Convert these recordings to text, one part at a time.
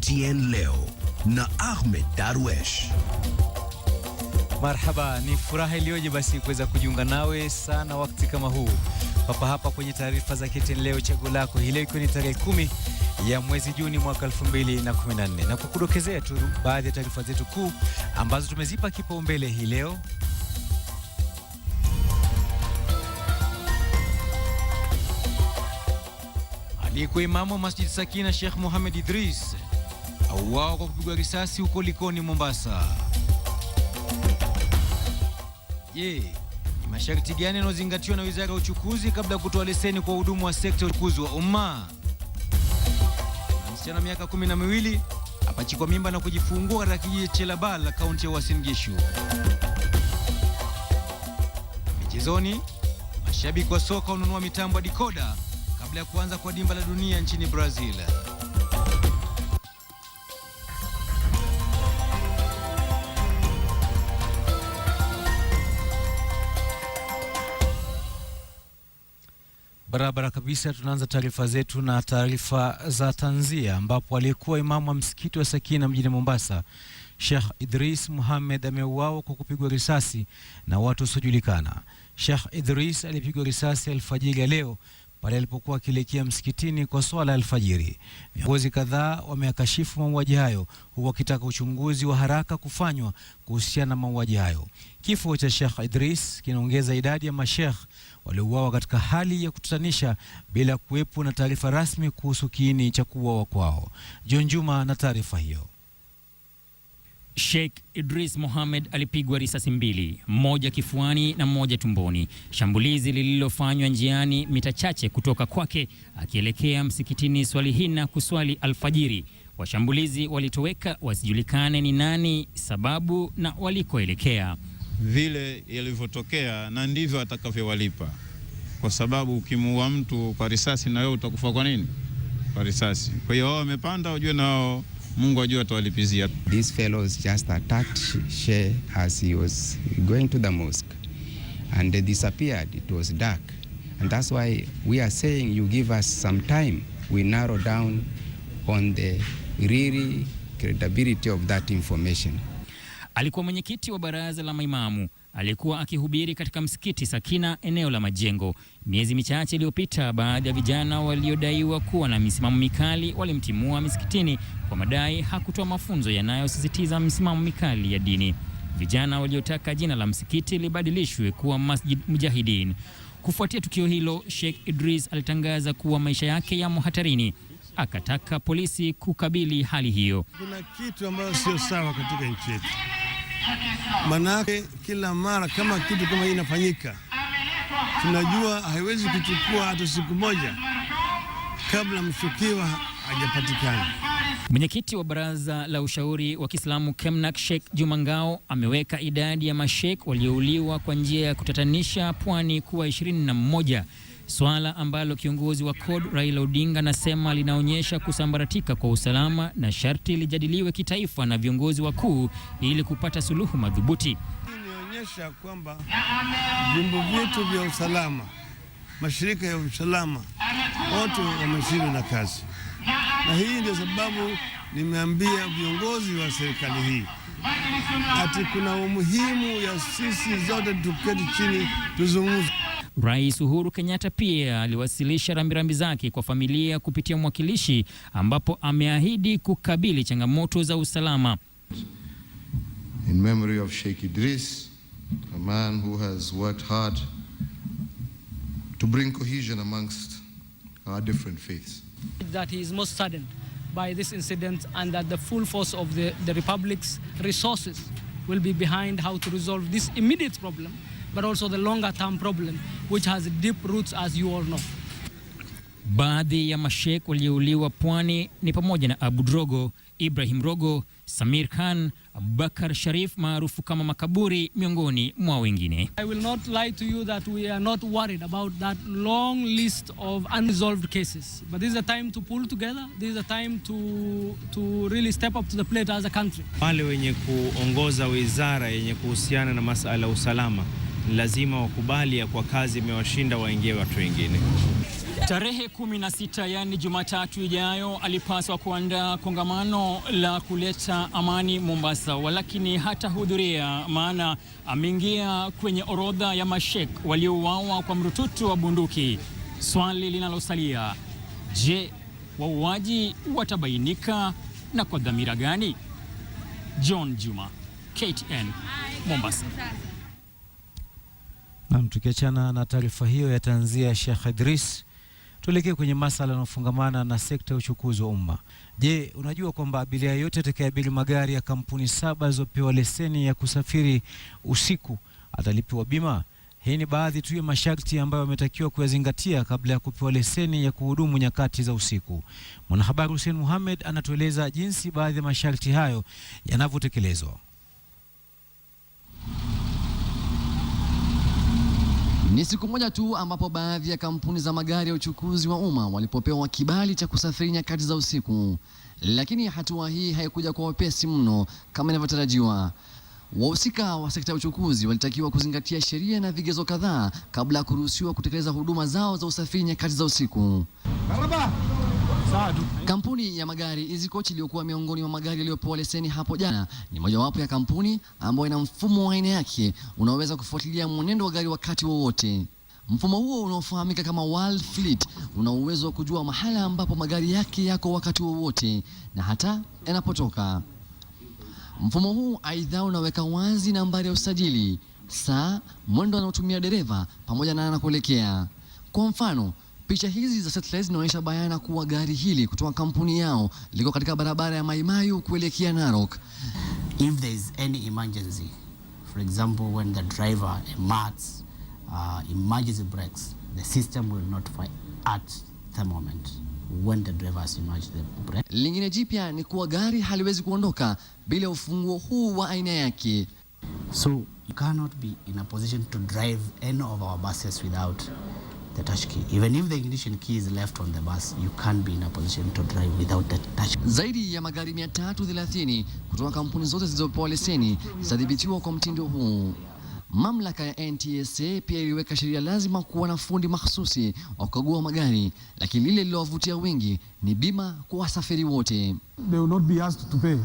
KTN leo na Ahmed Darwesh. Marhaba, ni furaha iliyoje basi kuweza kujiunga nawe sana wakati kama huu. Hapa kwenye taarifa za KTN leo chaguo lako. Hii leo iko ni tarehe 10 ya mwezi Juni mwaka 2014. Na kukudokezea tu baadhi ya taarifa zetu kuu ambazo tumezipa kipaumbele hii leo. Aliyekuwa imamu wa Masjid Sakina Sheikh Mohamed Idris auawa kwa kupigwa risasi huko Likoni, Mombasa. Ni masharti gani yanayozingatiwa na Wizara ya Uchukuzi kabla ya kutoa leseni kwa hudumu wa sekta ya uchukuzi wa umma? Msichana miaka 12 apachikwa mimba na kujifungua katika kijiji cha Labala, kaunti ya Uasin Gishu. Michezoni, mashabiki wa soka wanunua mitambo ya dikoda kabla ya kuanza kwa dimba la dunia nchini Brazil. Barabara kabisa, tunaanza taarifa zetu na taarifa za tanzia, ambapo aliyekuwa imamu wa msikiti wa Sakina mjini Mombasa Sheikh Idris Mohamed ameuawa kwa kupigwa risasi na watu wasiojulikana. Sheikh Idris alipigwa risasi alfajiri ya leo pale alipokuwa akielekea msikitini kwa swala ya alfajiri. Viongozi kadhaa wameakashifu mauaji hayo, huku wakitaka uchunguzi wa haraka kufanywa kuhusiana na mauaji hayo. Kifo cha Sheikh Idris kinaongeza idadi ya mashekh waliouawa katika hali ya kutatanisha bila kuwepo na taarifa rasmi kuhusu kiini cha kuuawa kwao. John Juma na taarifa hiyo. Sheikh Idris Mohamed alipigwa risasi mbili, moja kifuani na moja tumboni. Shambulizi lililofanywa njiani mita chache kutoka kwake akielekea msikitini Swalihina kuswali alfajiri. Washambulizi walitoweka wasijulikane ni nani, sababu na walikoelekea. Vile yalivyotokea na ndivyo atakavyowalipa, kwa sababu ukimuua mtu kwa risasi na wewe utakufa kwa nini? Kwa risasi. Kwa hiyo wao wamepanda, wajue nao Mungu ajua atawalipizia. These fellows just attacked Sheikh as he was going to the mosque and they disappeared. It was dark, and that's why we are saying you give us some time, we narrow down on the really credibility of that information. Alikuwa mwenyekiti wa baraza la maimamu, alikuwa akihubiri katika msikiti Sakina eneo la Majengo. Miezi michache iliyopita, baadhi ya vijana waliodaiwa kuwa na misimamo mikali walimtimua misikitini kwa madai hakutoa mafunzo yanayosisitiza misimamo mikali ya dini. Vijana waliotaka jina la msikiti libadilishwe kuwa Masjid Mujahideen. Kufuatia tukio hilo, Sheikh Idris alitangaza kuwa maisha yake yamo hatarini. Akataka polisi kukabili hali hiyo. Kuna kitu ambacho sio sawa katika nchi yetu. Manake kila mara kama kitu kama hii inafanyika, tunajua haiwezi kuchukua hata siku moja kabla mshukiwa hajapatikana. Mwenyekiti wa baraza la ushauri wa Kiislamu Kemnak Sheikh Juma Ngao ameweka idadi ya mashekh waliouliwa kwa njia ya kutatanisha pwani kuwa 21. Swala ambalo kiongozi wa CORD Raila Odinga anasema linaonyesha kusambaratika kwa usalama na sharti lijadiliwe kitaifa na viongozi wakuu ili kupata suluhu madhubuti. Hii inaonyesha kwamba vyombo vyetu vya usalama, mashirika ya usalama, wote wameshindwa na kazi. Na hii ndio sababu nimeambia viongozi wa serikali hii ati kuna umuhimu ya sisi zote tuketi chini tuzungumze. Rais Uhuru Kenyatta pia aliwasilisha rambirambi zake kwa familia kupitia mwakilishi, ambapo ameahidi kukabili changamoto za usalama. In memory of Sheikh Idris, a man who has worked hard to bring cohesion amongst our different faiths. That he is most saddened by this incident and that the full force of the Republic's resources will be behind how to resolve this immediate problem, but also the longer term problem which has deep roots, as you all know. Baadhi ya mashekh waliouliwa pwani ni pamoja na Abu Drogo, Ibrahim Rogo, Samir Khan, Abubakar Sharif maarufu kama Makaburi, miongoni mwa wengine. I will not lie to you that we are not worried about that long list of unresolved cases, but this is a time to pull together. This is a time to really step up to the plate as a country. Wale wenye kuongoza wizara yenye kuhusiana na masuala ya usalama lazima wakubali ya kwa kazi imewashinda, waingie watu wengine. Tarehe 16 yani Jumatatu ijayo alipaswa kuandaa kongamano la kuleta amani Mombasa, walakini hatahudhuria maana ameingia kwenye orodha ya mashek waliouawa kwa mrututu wa bunduki. Swali linalosalia, je, wauaji watabainika na kwa dhamira gani? John Juma, KTN, Mombasa. Na tukiachana na taarifa hiyo ya tanzia Sheikh Idris, tuelekee kwenye masala yanayofungamana na sekta ya uchukuzi wa umma. Je, unajua kwamba abiria yote atakayeabiri magari ya kampuni 7 zilizopewa leseni ya kusafiri usiku atalipiwa bima? Hii ni baadhi tu ya masharti ambayo wametakiwa kuyazingatia kabla ya kupewa leseni ya kuhudumu nyakati za usiku. Mwanahabari Hussein Mohamed anatueleza jinsi baadhi ya masharti hayo yanavyotekelezwa. Ni siku moja tu ambapo baadhi ya kampuni za magari ya uchukuzi wa umma walipopewa kibali cha kusafiri nyakati za usiku. Lakini hatua hii haikuja kwa wepesi mno kama inavyotarajiwa. Wahusika wa sekta ya uchukuzi walitakiwa kuzingatia sheria na vigezo kadhaa kabla ya kuruhusiwa kutekeleza huduma zao za usafiri nyakati za usiku. Kampuni ya magari Easy Coach iliyokuwa miongoni mwa magari yaliyopewa leseni hapo jana ni mojawapo ya kampuni ambayo ina mfumo wa aina yake unaoweza kufuatilia mwenendo wa gari wakati wowote. Mfumo huo unaofahamika kama World Fleet una uwezo wa kujua mahala ambapo magari yake yako wakati wowote na hata yanapotoka. Mfumo huu aidha unaweka wazi nambari ya usajili, saa, mwendo anaotumia dereva pamoja na anakoelekea. Kwa mfano, picha hizi za satellite zinaonyesha bayana kuwa gari hili kutoka kampuni yao liko katika barabara ya Maimayu kuelekea Narok. If there is any emergency, for example when the driver emerges emergency brakes, the system will notify at the moment when the driver has emerged the brake. Lingine jipya ni kuwa gari haliwezi kuondoka bila ufunguo huu wa aina yake. So you cannot be in a position to drive any of our buses without the touch key. Even if the ignition key is left on the bus, you can't be in a position to drive without the touch key. Zaidi ya magari 330 kutoka kampuni zote zilizopewa leseni zitadhibitiwa kwa mtindo huu. Mamlaka ya NTSA pia iliweka sheria lazima kuwa na fundi mahsusi wa kukagua magari, lakini lile lilowavutia wengi ni bima kwa wasafiri wote. They will not be asked to pay.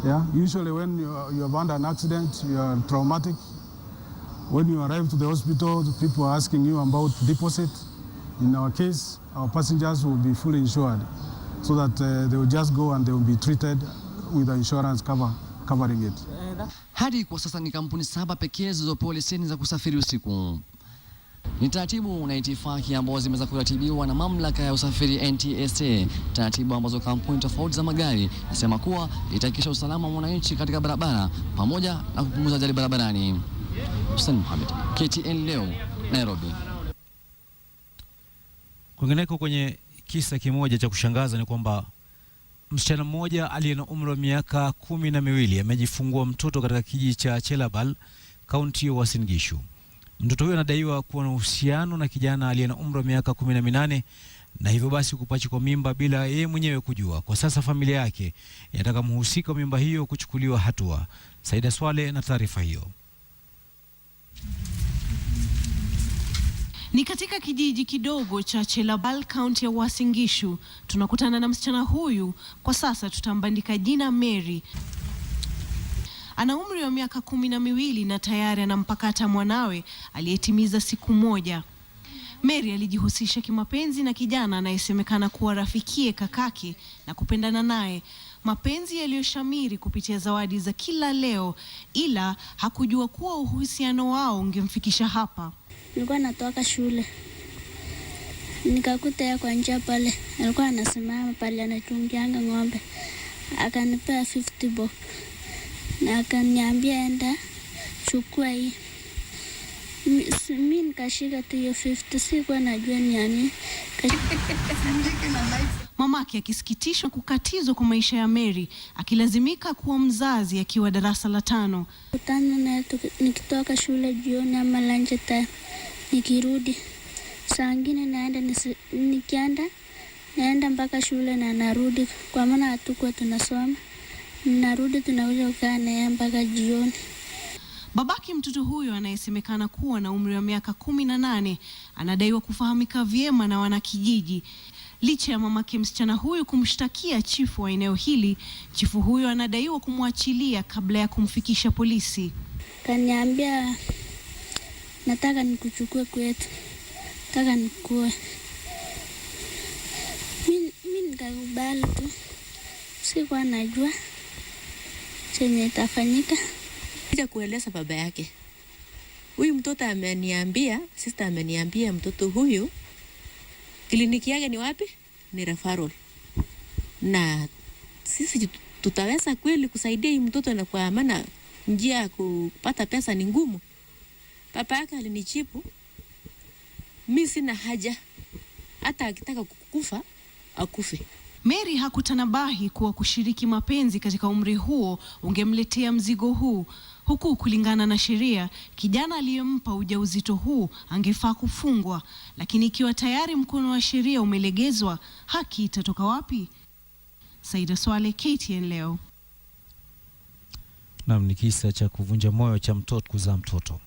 Yeah, usually when you have had an accident, you are traumatic. When you arrive to the hospital, the people are asking you about deposit. In our case, our passengers will be fully insured, so that they will just go and they will be treated with the insurance covering it. Hadi kwa sasa ni kampuni 7 pekee zilizopewa leseni za kusafiri usiku. Ni taratibu na itifaki ambazo zimeweza kuratibiwa na mamlaka ya usafiri NTSA, taratibu ambazo kampuni tofauti za magari nasema kuwa itahakikisha usalama wa wananchi katika barabara pamoja na kupunguza ajali barabarani. Hussein Mohamed, KTN leo, Nairobi. Kwingineko kwenye kisa kimoja cha kushangaza ni kwamba msichana mmoja aliye na umri wa miaka 12 amejifungua mtoto katika kijiji cha Chelabal, kaunti ya Uasin Gishu. Mtoto huyo anadaiwa kuwa na uhusiano na kijana aliye na umri wa miaka 18 na hivyo basi kupachikwa mimba bila yeye mwenyewe kujua. Kwa sasa familia yake inataka mhusika wa mimba hiyo kuchukuliwa hatua. Saida Swale na taarifa hiyo. Ni katika kijiji kidogo cha Chelabal, kaunti ya Uasin Gishu. Tunakutana na msichana huyu, kwa sasa tutambandika jina Mary. Ana umri wa miaka 12 na tayari anampakata mwanawe aliyetimiza siku moja. Mary alijihusisha kimapenzi na kijana anayesemekana kuwa rafikie kakake na kupendana naye. Mapenzi yaliyoshamiri kupitia zawadi za kila leo, ila hakujua kuwa uhusiano wao ungemfikisha hapa. Nilikuwa natoka shule, nikakuta yeye kwa njia pale, alikuwa anasimama pale anachungianga ng'ombe, akanipea 50 bob na akaniambia enda chukua hii. Mimi nikashika tu hiyo 50, sikuwa najua ni nani. Mamake akisikitishwa kukatizwa kwa maisha ya Mary, akilazimika kuwa mzazi akiwa darasa la 5. Kutana na nikitoka shule jioni ama lunch time, nikirudi saa nyingine naenda naenda mpaka shule na narudi, kwa maana hatukuwa tunasoma. Narudi tunakuja kukaa naye mpaka jioni. Babake mtoto huyo anayesemekana kuwa na umri wa miaka 18 anadaiwa kufahamika vyema na wanakijiji. Licha ya mamake msichana huyu kumshtakia chifu wa eneo hili, chifu huyo anadaiwa kumwachilia kabla ya kumfikisha polisi. Kaniambia nataka nikuchukue kwetu. Nataka nikue. Mimi nikakubali tu. Sikuwa najua chenye itafanyika. Kuja kueleza baba yake. Huyu mtoto ameniambia, sister ameniambia mtoto huyu kliniki yake ni wapi? Ni referral. Na sisi tutaweza kweli kusaidia huyu mtoto, na kwa maana njia ya kupata pesa ni ngumu. Papa yake alinijibu, mimi sina haja, hata akitaka kukufa akufe. Mary hakutanabahi kuwa kushiriki mapenzi katika umri huo ungemletea mzigo huu, huku kulingana na sheria kijana aliyempa ujauzito huu angefaa kufungwa, lakini ikiwa tayari mkono wa sheria umelegezwa, haki itatoka wapi? Saida Swale, KTN leo. Naam, ni kisa cha kuvunja moyo cha mtoto kuzaa mtoto.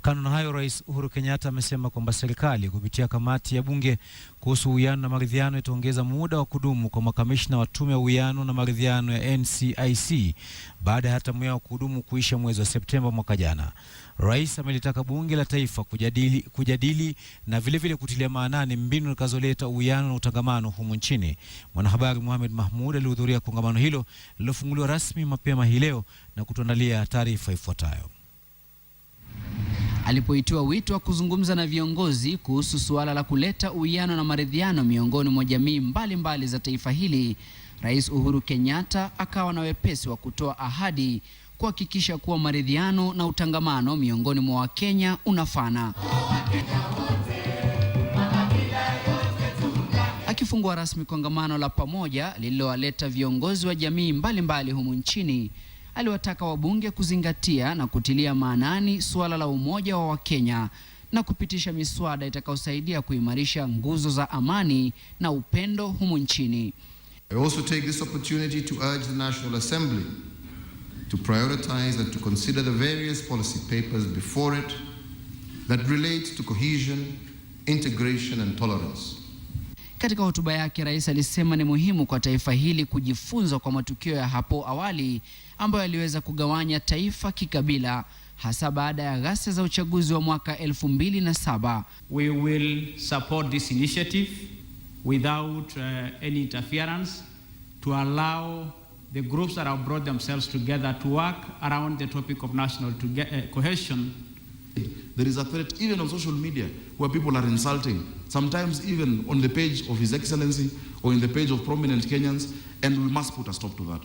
Kando na hayo, Rais Uhuru Kenyatta amesema kwamba serikali kupitia kamati ya bunge kuhusu uwiano na maridhiano itaongeza muda wa kudumu kwa makamishna wa tume ya uwiano na maridhiano ya NCIC baada ya hatamu yao kudumu kuisha mwezi wa Septemba mwaka jana. Rais amelitaka bunge la taifa kujadili na vile kutilia maanani mbinu zitakazoleta uwiano na utangamano humu nchini. Mwanahabari Mohamed Mahmoud alihudhuria kongamano hilo lilofunguliwa rasmi mapema hii leo na kutuandalia taarifa ifuatayo. Alipoitiwa wito wa kuzungumza na viongozi kuhusu suala la kuleta uwiano na maridhiano miongoni mwa jamii mbalimbali za taifa hili, Rais Uhuru Kenyatta akawa na wepesi wa kutoa ahadi kuhakikisha kuwa maridhiano na utangamano miongoni mwa Wakenya unafana. Akifungua rasmi kongamano la pamoja lililowaleta viongozi wa jamii mbalimbali humu nchini, aliwataka wabunge kuzingatia na kutilia maanani suala la umoja wa Wakenya na kupitisha miswada itakayosaidia kuimarisha nguzo za amani na upendo humu nchini. I also take this opportunity to urge the National Assembly to prioritize and to consider the various policy papers before it that relate to cohesion, integration and tolerance. Katika hotuba yake, rais alisema ni muhimu kwa taifa hili kujifunza kwa matukio ya hapo awali ambayo yaliweza kugawanya taifa kikabila, hasa baada ya ghasia za uchaguzi wa mwaka 2007. We will support this initiative without any interference to allow the groups that have brought themselves together to work around the topic of national cohesion. There is a threat even on social media where people are insulting, sometimes even on the page of His Excellency or in the page of prominent Kenyans, and we must put a stop to that.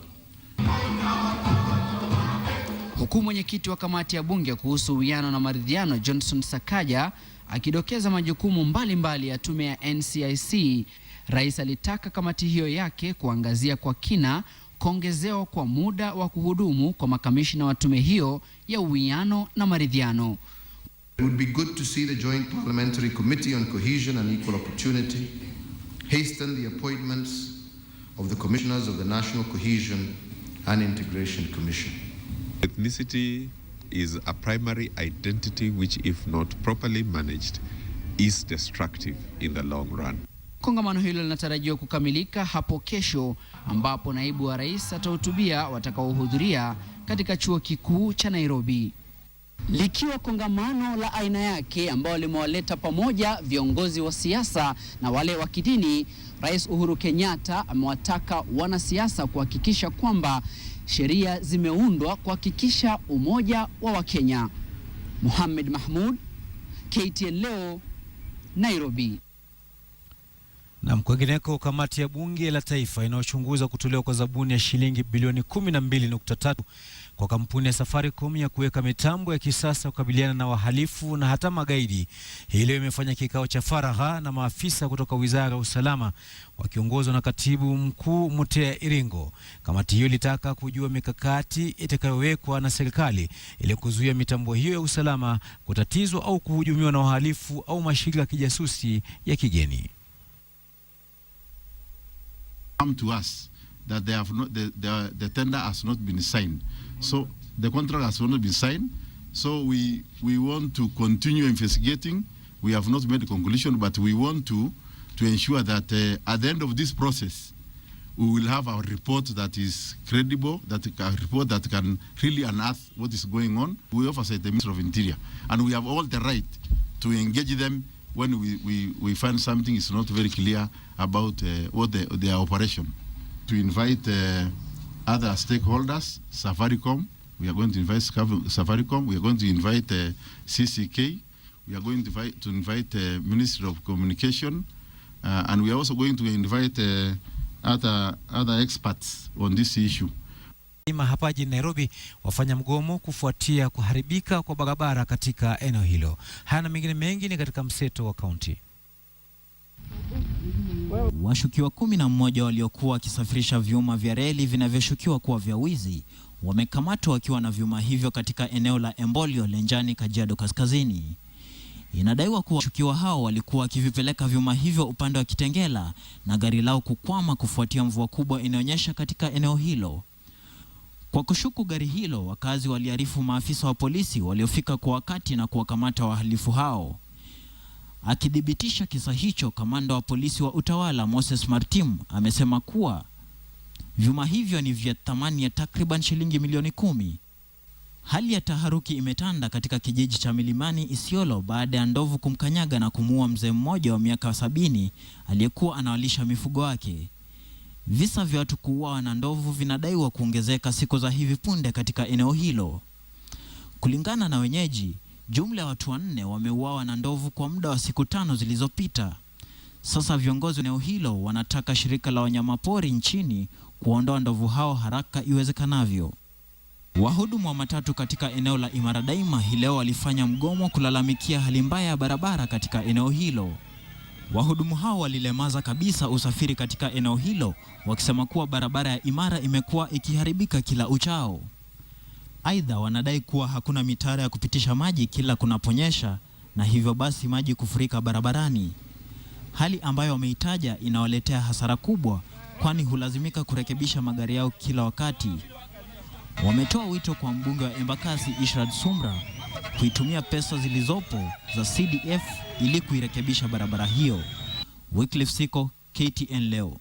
Huku mwenyekiti wa kamati ya bunge kuhusu uwiano na maridhiano Johnson Sakaja akidokeza majukumu mbalimbali ya tume ya NCIC, rais alitaka kamati hiyo yake kuangazia kwa kina kuongezewa kwa muda wa kuhudumu kwa makamishna wa tume hiyo ya uwiano na maridhiano. It would be good to see the Joint Parliamentary Committee on Cohesion and Equal Opportunity hasten the appointments of the commissioners of the National Cohesion and Integration Commission. Ethnicity is a primary identity which, if not properly managed, is destructive in the long run. Kongamano hilo linatarajiwa kukamilika hapo kesho, ambapo naibu wa rais atahutubia watakaohudhuria katika chuo kikuu cha Nairobi. Likiwa kongamano la aina yake ambao limewaleta pamoja viongozi wa siasa na wale wa kidini, Rais Uhuru Kenyatta amewataka wanasiasa kuhakikisha kwamba sheria zimeundwa kuhakikisha umoja wa Wakenya. Mohamed Mahmoud, KTN leo, Nairobi. Na kwingineko, kamati ya bunge la taifa inayochunguza kutolewa kwa zabuni ya shilingi bilioni 12.3 kwa kampuni ya Safaricom ya kuweka mitambo ya kisasa kukabiliana na wahalifu na hata magaidi, hii leo imefanya kikao cha faragha na maafisa kutoka Wizara ya Usalama wakiongozwa na Katibu Mkuu Mutea Iringo. Kamati hiyo ilitaka kujua mikakati itakayowekwa na serikali ili kuzuia mitambo hiyo ya usalama kutatizwa au kuhujumiwa na wahalifu au mashirika ya kijasusi ya kigeni. Come to us that they have not, the tender has not been signed. So the contract has not been signed. So we want to continue investigating. We have not made a conclusion, but we want to ensure that at the end of this process, we will have a report that is credible, a report that can really unearth what is going on. We oversight the Minister of Interior, and we have all the right to engage them when we find something is not very clear about what their operation. To invite other stakeholders, Safaricom, we are going to invite Safaricom, we are going to invite CCK, we are going to invite Ministry of Communication, and we are also going to invite other experts on this issue. Hapa jijini Nairobi wafanya mgomo kufuatia kuharibika kwa barabara katika eneo hilo. Haya na mengine mengi ni katika mseto wa kaunti. Washukiwa 11 waliokuwa wakisafirisha vyuma vya reli vinavyoshukiwa kuwa vya wizi wamekamatwa wakiwa na vyuma hivyo katika eneo la Embolio, Lenjani, Kajiado Kaskazini. Inadaiwa kuwa washukiwa hao walikuwa wakivipeleka vyuma hivyo upande wa Kitengela na gari lao kukwama kufuatia mvua kubwa inaonyesha katika eneo hilo. Kwa kushuku gari hilo, wakazi waliarifu maafisa wa polisi waliofika kwa wakati na kuwakamata wahalifu hao. Akidhibitisha kisa hicho, kamanda wa polisi wa utawala Moses Martim amesema kuwa vyuma hivyo ni vya thamani ya takriban shilingi milioni 10. Hali ya taharuki imetanda katika kijiji cha Milimani, Isiolo, baada ya ndovu kumkanyaga na kumuua mzee mmoja wa miaka 70 aliyekuwa anawalisha mifugo wake. Visa vya watu kuuawa na ndovu vinadaiwa kuongezeka siku za hivi punde katika eneo hilo. Kulingana na wenyeji, jumla ya watu 4 wameuawa na ndovu kwa muda wa siku 5 zilizopita. Sasa viongozi wa eneo hilo wanataka shirika la wanyamapori nchini kuondoa ndovu hao haraka iwezekanavyo. Wahudumu wa matatu katika eneo la Imara Daima hii leo walifanya mgomo kulalamikia hali mbaya ya barabara katika eneo hilo. Wahudumu hao walilemaza kabisa usafiri katika eneo hilo, wakisema kuwa barabara ya Imara imekuwa ikiharibika kila uchao. Aidha, wanadai kuwa hakuna mitaro ya kupitisha maji kila kunaponyesha, na hivyo basi maji kufurika barabarani. Hali ambayo wameitaja inawaletea hasara kubwa, kwani hulazimika kurekebisha magari yao kila wakati. Wametoa wito kwa mbunge wa Embakasi Ishrad Sumra kuitumia pesa zilizopo za CDF ili kuirekebisha barabara hiyo. Wycliffe Siko, KTN leo.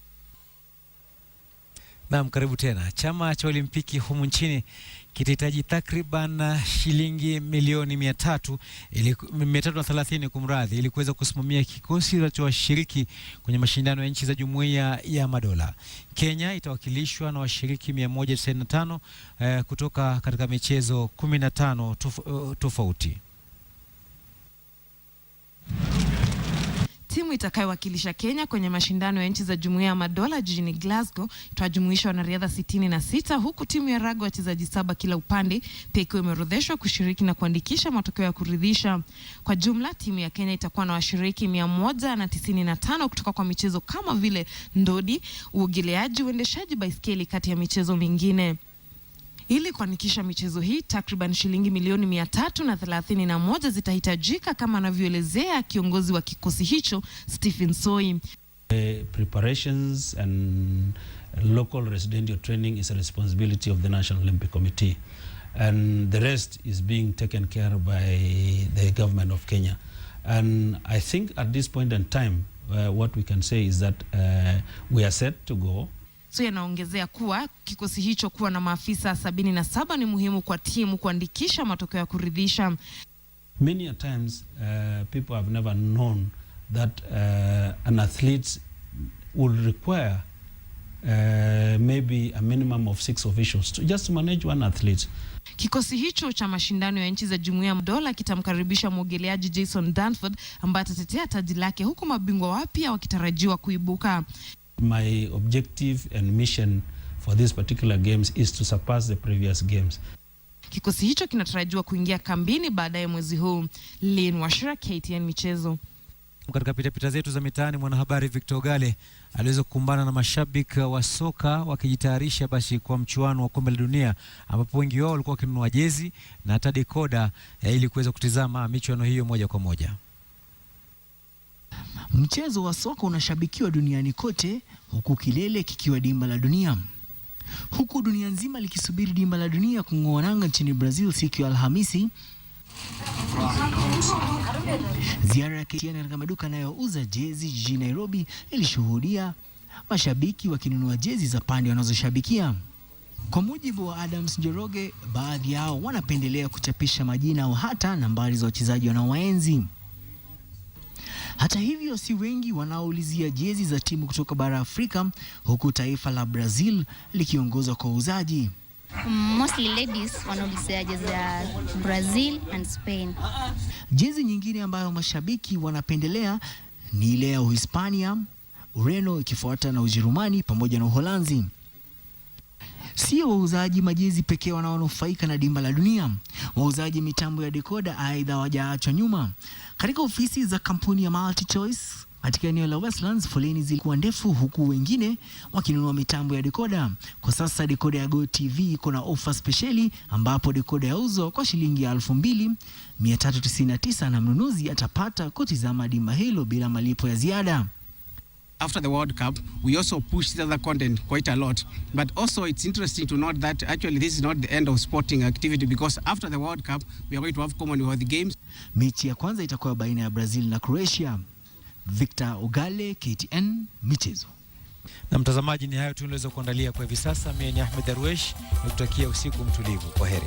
Naam, karibu tena. Chama cha Olimpiki humu nchini kitahitaji takriban shilingi milioni 330 kumradhi, ili kuweza kusimamia kikosi cha washiriki kwenye mashindano ya nchi za Jumuiya ya Madola. Kenya itawakilishwa na washiriki 195 kutoka katika michezo 15 tofauti. Timu itakayowakilisha Kenya kwenye mashindano ya nchi za Jumuiya ya Madola jijini Glasgow itajumuisha wanariadha 66, huku timu ya raga wachezaji 7 kila upande pia ikiwa imeorodheshwa kushiriki na kuandikisha matokeo ya kuridhisha. Kwa jumla, timu ya Kenya itakuwa na washiriki 195 kutoka kwa michezo kama vile ndodi, uogeleaji, uendeshaji baiskeli kati ya michezo mingine. Ili kufanikisha michezo hii, takriban shilingi milioni 331 zitahitajika, kama anavyoelezea kiongozi wa kikosi hicho Stephen Soi. Preparations and local residential training is a responsibility of the National Olympic Committee, and the rest is being taken care by the government of Kenya. And I think at this point in time, what we can say is that we are set to go. So yanaongezea kuwa kikosi hicho kuwa na maafisa 77 ni muhimu kwa timu kuandikisha matokeo ya kuridhisha. Many a times people have never known that an athlete will require maybe a minimum of 6 officials to just manage one athlete. Kikosi hicho cha mashindano ya nchi za Jumuiya ya Madola kitamkaribisha mwogeleaji Jason Danford ambaye atatetea taji lake, huku mabingwa wapya wakitarajiwa kuibuka. My objective and mission for these particular games is to surpass the previous games. Kikosi hicho kinatarajiwa kuingia kambini baadaye mwezi huu. Lynn Washira, KTN Michezo. Katika pitapita zetu za mitaani, mwanahabari Victor Gale aliweza kukumbana na mashabiki wa soka wakijitayarisha basi kwa mchuano wa Kombe la Dunia, ambapo wengi wao walikuwa wakinunua jezi na hata dekoda ili kuweza kutizama michuano hiyo moja kwa moja. Mchezo wa soka unashabikiwa duniani kote, huku kilele kikiwa dimba la dunia. Huku dunia nzima likisubiri dimba la dunia kung'oa nanga nchini Brazil siku ya Alhamisi, Ziara ya KTN katika maduka yanayouza jezi jijini Nairobi ilishuhudia mashabiki wakinunua jezi za pande wanazoshabikia. Kwa mujibu wa Adams Njoroge, baadhi yao wanapendelea kuchapisha majina au hata nambari za wachezaji wanaowaenzi. Hata hivyo, si wengi wanaoulizia jezi za timu kutoka bara Afrika, huku taifa la Brazil likiongozwa kwa uuzaji. Mostly ladies wanaulizia jezi ya Brazil and Spain. Jezi nyingine ambayo mashabiki wanapendelea ni ile ya Uhispania, Ureno ikifuata na Ujerumani pamoja na Uholanzi. Sio wauzaji majezi pekee wanaonufaika na dimba la dunia. Wauzaji mitambo ya dekoda aidha hawajaachwa nyuma. Katika ofisi za kampuni ya Multi Choice katika eneo la Westlands, foleni zilikuwa ndefu, huku wengine wakinunua mitambo ya dekoda. Kwa sasa dekoda ya Go TV iko na ofa speciali ambapo dekoda yauzwa kwa shilingi 2,399 na mnunuzi atapata kutizama dimba hilo bila malipo ya ziada. After the World Cup, we also pushed the other content quite a lot. But also it's interesting to note that actually this is not the end of sporting activity, because after the World Cup, we are going to have Commonwealth Games. Mechi ya kwanza itakuwa baina ya Brazil na Croatia. Victor Ogale, KTN, michezo. Na mtazamaji, ni hayo tunaweza kuandalia kwa hivi sasa. Mimi ni Ahmed Darwesh, nikutakia usiku mtulivu. Kwaheri.